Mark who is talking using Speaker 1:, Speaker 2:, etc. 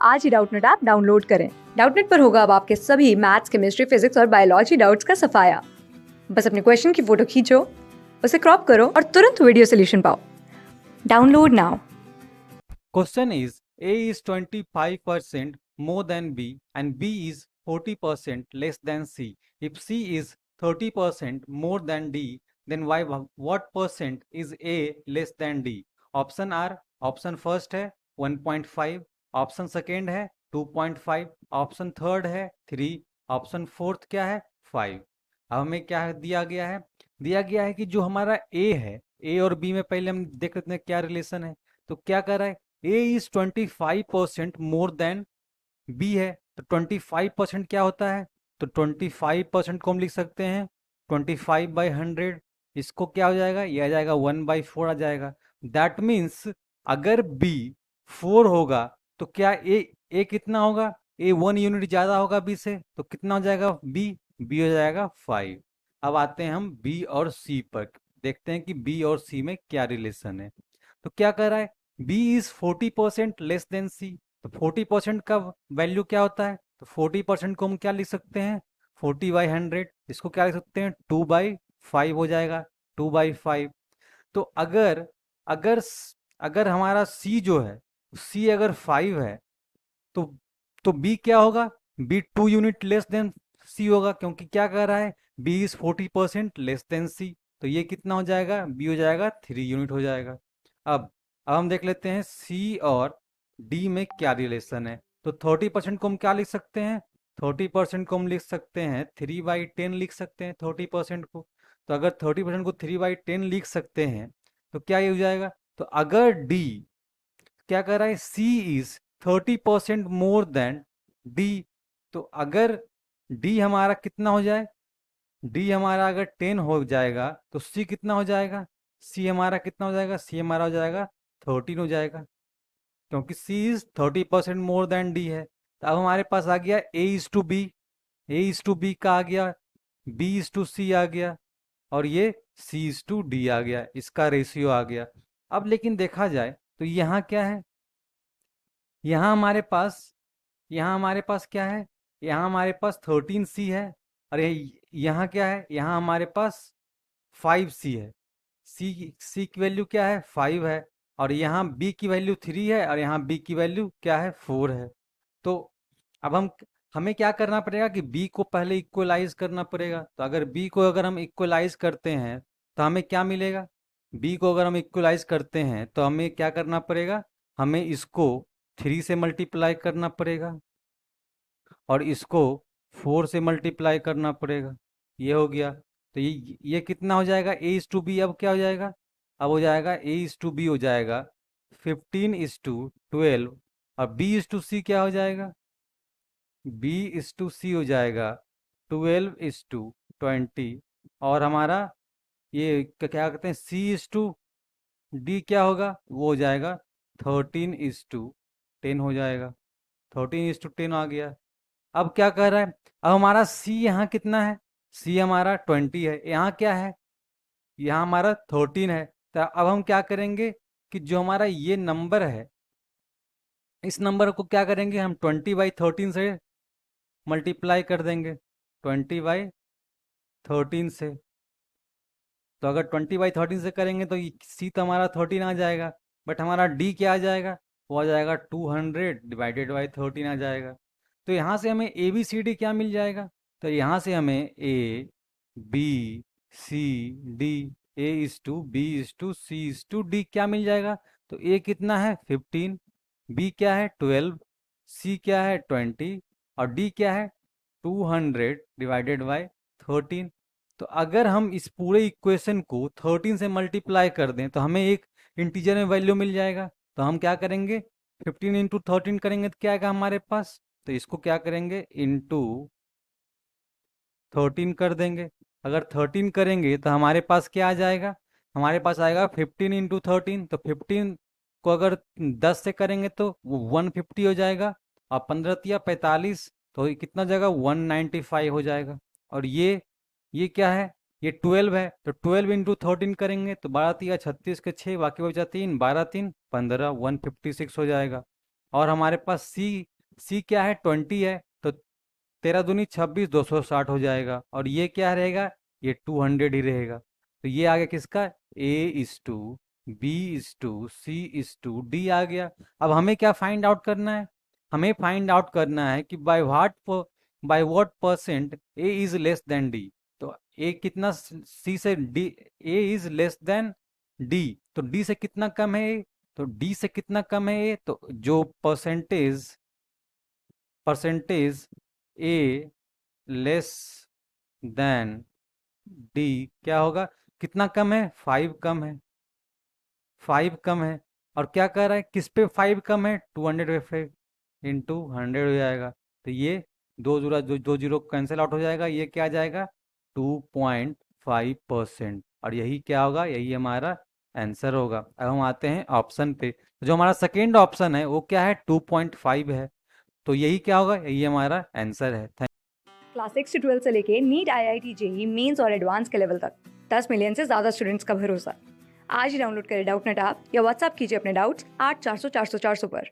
Speaker 1: आज ही Doubtnut app download करें। Doubtnut पर होगा अब आपके सभी मैथ्स, केमिस्ट्री, फिजिक्स और बायोलॉजी डाउट्स का सफाया। बस अपने क्वेश्चन की फोटो खींचो, उसे क्रॉप करो और तुरंत वीडियो सोल्यूशन पाओ। Download now.
Speaker 2: Question is A is 25% more than B and B is 40% less than C. If C is 30% more than D, then what percent is A less than D? Option are, option first है 1.5, option second है 2.5, option third है 3, option fourth क्या है 5। अब हमें क्या दिया गया है? दिया गया है कि जो हमारा A है, A और B में पहले हम देख लेते हैं क्या रिलेशन है। तो क्या कर रहा है, A is 25% more than B है, तो 25% क्या होता है? तो 25% को हम लिख सकते हैं 25/100। इसको क्या हो जाएगा, ये आ जाएगा 1/4 आ जाएगा। दैट मीन्स अगर B 4 होगा तो क्या A कितना होगा? A 1 यूनिट ज्यादा होगा B से, तो कितना हो जाएगा B हो जाएगा 5। अब आते हैं हम B और C पर, देखते हैं कि B और C में क्या रिलेशन है। तो क्या कर रहा है, B is 40% less than C। तो 40% का वैल्यू क्या होता है? तो 40% को हम क्या लिख सकते हैं 40/100। इसको क्या लिख सकते हैं 2/5 हो जाएगा, 2/5। तो अगर अगर अगर हमारा C जो है, C अगर 5 है तो B क्या होगा? B 2 unit less than C होगा, क्योंकि क्या कर रहा है B is 40% less than C। तो ये कितना हो जाएगा, B हो जाएगा 3 यूनिट हो जाएगा। अब हम देख लेते हैं सी और डी में क्या रिलेशन है। तो 30% को हम क्या लिख सकते हैं, 30% को हम लिख सकते हैं 3/10 लिख सकते हैं 30% को। तो अगर 30% को 3/10 लिख सकते हैं तो क्या ये हो जाएगा। तो अगर डी क्या कर रहा है, सी इज 30% मोर देन डी, तो अगर डी हमारा कितना हो जाए, डी हमारा अगर 10 हो जाएगा तो सी कितना हो जाएगा, सी हमारा कितना हो जाएगा, सी हमारा हो जाएगा 13 हो जाएगा, क्योंकि C is 30% more than D है। तो अब हमारे पास आ गया A is to B, A is to B का आ गया, बी इज टू सी आ गया, और ये सी इज टू डी आ गया, इसका रेशियो आ गया। अब लेकिन देखा जाए तो यहाँ क्या है, यहाँ हमारे पास यहाँ हमारे पास क्या है, यहाँ हमारे पास 13C है, और यहाँ क्या है, यहाँ हमारे पास 5C है। सी की वैल्यू क्या है 5 है, और यहाँ बी की वैल्यू 3 है, और यहाँ बी की वैल्यू क्या है 4 है। तो अब हमें क्या करना पड़ेगा कि बी को पहले इक्वलाइज करना पड़ेगा। तो अगर बी को अगर हम इक्वलाइज करते हैं तो हमें क्या मिलेगा, बी को अगर हम इक्वलाइज करते हैं तो हमें क्या करना पड़ेगा, हमें इसको 3 से मल्टीप्लाई करना पड़ेगा और इसको 4 से मल्टीप्लाई करना पड़ेगा। ये हो गया। तो ये कितना हो जाएगा, ए इज टू बी अब क्या हो जाएगा, अब हो जाएगा ए इज टू बी हो जाएगा 15:12, और बी इज टू सी क्या हो जाएगा, बी इज टू सी हो जाएगा 12:20, और हमारा ये क्या कहते हैं सी इज टू डी क्या होगा, वो हो जाएगा 13:10 हो जाएगा, 13:10 आ गया। अब क्या कर रहा है, अब हमारा C यहाँ कितना है, C हमारा 20 है, यहाँ क्या है, यहाँ हमारा 13 है। तो अब हम क्या करेंगे कि जो हमारा ये नंबर है, इस नंबर को क्या करेंगे हम 20/13 से मल्टीप्लाई कर देंगे, 20/13 से। तो अगर 20/13 से करेंगे तो C तो हमारा 13 आ जाएगा, बट हमारा D क्या आ जाएगा, वो आ जाएगा 200/13 आ जाएगा। तो यहाँ से हमें ए बी सी डी क्या मिल जाएगा, तो यहाँ से हमें A B C D, A is to B is to C is to D क्या मिल जाएगा। तो ए कितना है 15, बी क्या है 12, सी क्या है 20, और डी क्या है 200/13। तो अगर हम इस पूरे इक्वेशन को 13 से मल्टीप्लाई कर दें तो हमें एक इंटीजर में वैल्यू मिल जाएगा। तो हम क्या करेंगे 15 × 13 करेंगे तो क्या आएगा हमारे पास, तो इसको क्या करेंगे इंटू 13 कर देंगे। अगर 13 करेंगे तो हमारे पास क्या आ जाएगा, हमारे पास आएगा 15 × 13। तो 15 को अगर 10 से करेंगे तो वो 150 हो जाएगा, और 15 × 45 तो ये कितना हो जाएगा 195 हो जाएगा। और ये क्या है, ये 12 है, तो 12 × 13 करेंगे तो 12 × 36 के 6, बाकी बचा 3, 12 × 3 = 15, 156 हो जाएगा। और हमारे पास सी क्या है 20 है, तो 13 दूनी 26, 260 हो जाएगा। और ये क्या रहेगा, ये 200 ही रहेगा। तो ये आ गया किसका, A:2, B:2, C:2, D आ गया। अब हमें क्या फाइंड आउट करना है, हमें फाइंड आउट करना है कि by what percent A is less than D। तो A कितना, C से D, A is less than D, तो D से कितना कम है A, तो D से कितना कम है A, तो जो percentage A less than D क्या होगा, कितना कम है, 5 कम है, 5 कम है। और क्या कह रहा है, किस पे 5 कम है, 200 पे, इंटू 100 हो जाएगा। तो ये दो जीरो कैंसिल आउट हो जाएगा, ये क्या आ जाएगा 2.5%। और यही क्या होगा, यही हमारा आंसर होगा। अब हम आते हैं ऑप्शन पे, जो हमारा सेकेंड ऑप्शन है वो क्या है, 2.5 है। तो यही क्या होगा, यही हमारा आंसर है।
Speaker 1: क्लास 6 से 12 से लेके नीट, IIT, जेई मेंस और एडवांस के लेवल तक 10 मिलियन से ज़्यादा स्टूडेंट्स का भरोसा। आज ही डाउनलोड करें डाउटनेट ऐप या व्हाट्सएप कीजिए अपने डाउट्स 8400 400 400 पर।